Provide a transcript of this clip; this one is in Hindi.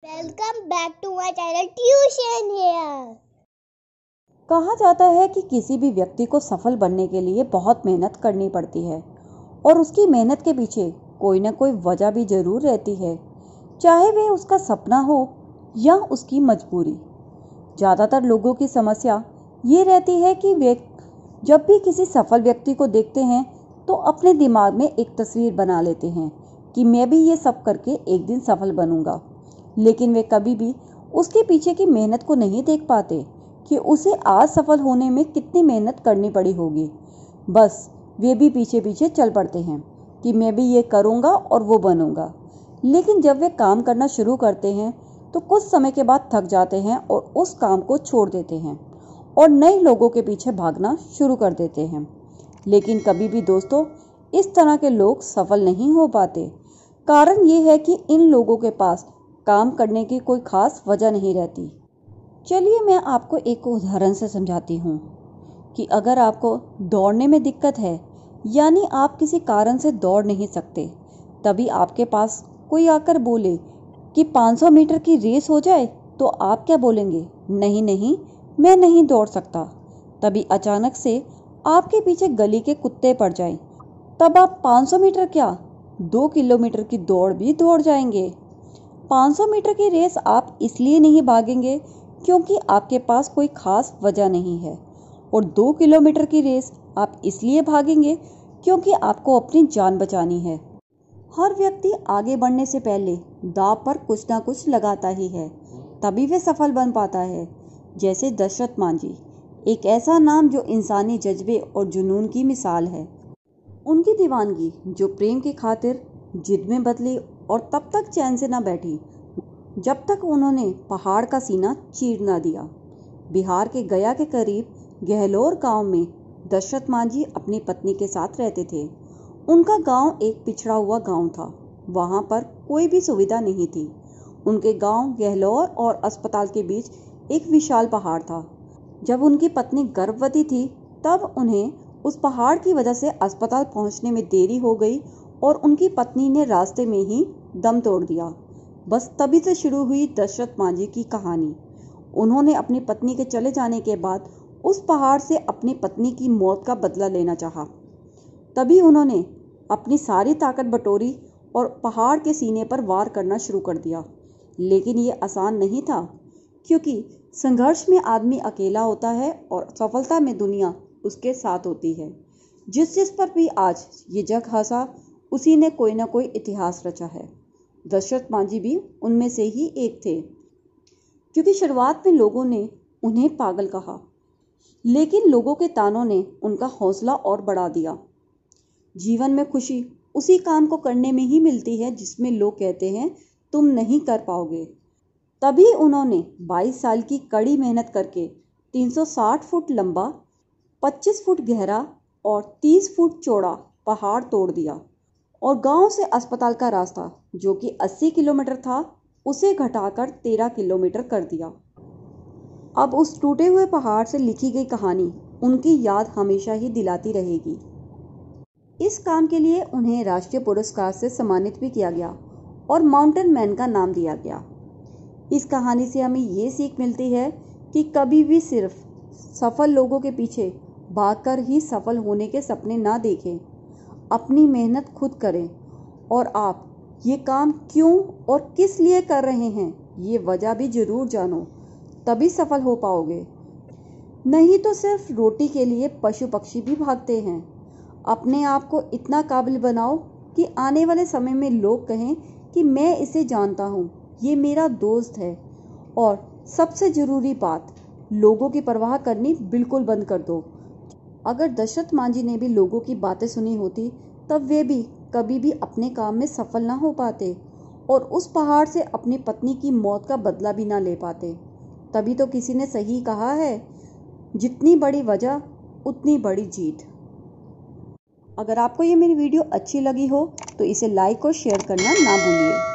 Welcome back to my channel tuition here. कहा जाता है कि किसी भी व्यक्ति को सफल बनने के लिए बहुत मेहनत करनी पड़ती है और उसकी मेहनत के पीछे कोई ना कोई वजह भी जरूर रहती है, चाहे वह उसका सपना हो या उसकी मजबूरी। ज़्यादातर लोगों की समस्या ये रहती है कि वे जब भी किसी सफल व्यक्ति को देखते हैं तो अपने दिमाग में एक तस्वीर बना लेते हैं कि मैं भी ये सब करके एक दिन सफल बनूंगा, लेकिन वे कभी भी उसके पीछे की मेहनत को नहीं देख पाते कि उसे आज सफल होने में कितनी मेहनत करनी पड़ी होगी। बस वे भी पीछे पीछे चल पड़ते हैं कि मैं भी ये करूँगा और वो बनूँगा, लेकिन जब वे काम करना शुरू करते हैं तो कुछ समय के बाद थक जाते हैं और उस काम को छोड़ देते हैं और नए लोगों के पीछे भागना शुरू कर देते हैं। लेकिन कभी भी दोस्तों, इस तरह के लोग सफल नहीं हो पाते। कारण ये है कि इन लोगों के पास काम करने की कोई खास वजह नहीं रहती। चलिए मैं आपको एक उदाहरण से समझाती हूँ कि अगर आपको दौड़ने में दिक्कत है, यानी आप किसी कारण से दौड़ नहीं सकते, तभी आपके पास कोई आकर बोले कि 500 मीटर की रेस हो जाए, तो आप क्या बोलेंगे? नहीं नहीं, मैं नहीं दौड़ सकता। तभी अचानक से आपके पीछे गली के कुत्ते पड़ जाएं, तब आप 500 मीटर क्या 2 किलोमीटर की दौड़ भी दौड़ जाएंगे। 500 मीटर की रेस आप इसलिए नहीं भागेंगे क्योंकि आपके पास कोई खास वजह नहीं है, और 2 किलोमीटर की रेस आप इसलिए भागेंगे क्योंकि आपको अपनी जान बचानी है। हर व्यक्ति आगे बढ़ने से पहले दांव पर कुछ ना कुछ लगाता ही है, तभी वे सफल बन पाता है। जैसे दशरथ मांझी, एक ऐसा नाम जो इंसानी जज्बे और जुनून की मिसाल है। उनकी दीवानगी जो प्रेम की खातिर जिद में बदली और तब तक चैन से न बैठी जब तक उन्होंने पहाड़ का सीना चीर न दिया। बिहार के गया के करीब गहलोर गांव में दशरथ मांझी अपनी पत्नी के साथ रहते थे। उनका गांव एक पिछड़ा हुआ गांव था। वहां पर कोई भी सुविधा नहीं थी। उनके गांव गहलोर और अस्पताल के बीच एक विशाल पहाड़ था। जब उनकी पत्नी गर्भवती थी तब उन्हें उस पहाड़ की वजह से अस्पताल पहुंचने में देरी हो गई और उनकी पत्नी ने रास्ते में ही दम तोड़ दिया। बस तभी से शुरू हुई दशरथ मांझी की कहानी। उन्होंने अपनी पत्नी के चले जाने के बाद उस पहाड़ से अपनी पत्नी की मौत का बदला लेना चाहा। तभी उन्होंने अपनी सारी ताकत बटोरी और पहाड़ के सीने पर वार करना शुरू कर दिया। लेकिन ये आसान नहीं था, क्योंकि संघर्ष में आदमी अकेला होता है और सफलता में दुनिया उसके साथ होती है। जिस पर भी आज ये जग हंसा, उसी ने कोई ना कोई इतिहास रचा है। दशरथ मांझी भी उनमें से ही एक थे, क्योंकि शुरुआत में लोगों ने उन्हें पागल कहा, लेकिन लोगों के तानों ने उनका हौसला और बढ़ा दिया। जीवन में खुशी उसी काम को करने में ही मिलती है जिसमें लोग कहते हैं तुम नहीं कर पाओगे। तभी उन्होंने 22 साल की कड़ी मेहनत करके 360 फुट लंबा, 25 फुट गहरा और 30 फुट चौड़ा पहाड़ तोड़ दिया और गांव से अस्पताल का रास्ता, जो कि 80 किलोमीटर था, उसे घटाकर 13 किलोमीटर कर दिया। अब उस टूटे हुए पहाड़ से लिखी गई कहानी उनकी याद हमेशा ही दिलाती रहेगी। इस काम के लिए उन्हें राष्ट्रीय पुरस्कार से सम्मानित भी किया गया और माउंटेन मैन का नाम दिया गया। इस कहानी से हमें ये सीख मिलती है कि कभी भी सिर्फ सफल लोगों के पीछे भागकर ही सफल होने के सपने ना देखें। अपनी मेहनत खुद करें और आप ये काम क्यों और किस लिए कर रहे हैं, ये वजह भी जरूर जानो, तभी सफल हो पाओगे। नहीं तो सिर्फ रोटी के लिए पशु पक्षी भी भागते हैं। अपने आप को इतना काबिल बनाओ कि आने वाले समय में लोग कहें कि मैं इसे जानता हूँ, ये मेरा दोस्त है। और सबसे ज़रूरी बात, लोगों की परवाह करनी बिल्कुल बंद कर दो। अगर दशरथ मांझी ने भी लोगों की बातें सुनी होती, तब वे भी कभी भी अपने काम में सफल ना हो पाते और उस पहाड़ से अपनी पत्नी की मौत का बदला भी ना ले पाते। तभी तो किसी ने सही कहा है, जितनी बड़ी वजह उतनी बड़ी जीत। अगर आपको ये मेरी वीडियो अच्छी लगी हो तो इसे लाइक और शेयर करना ना भूलिए।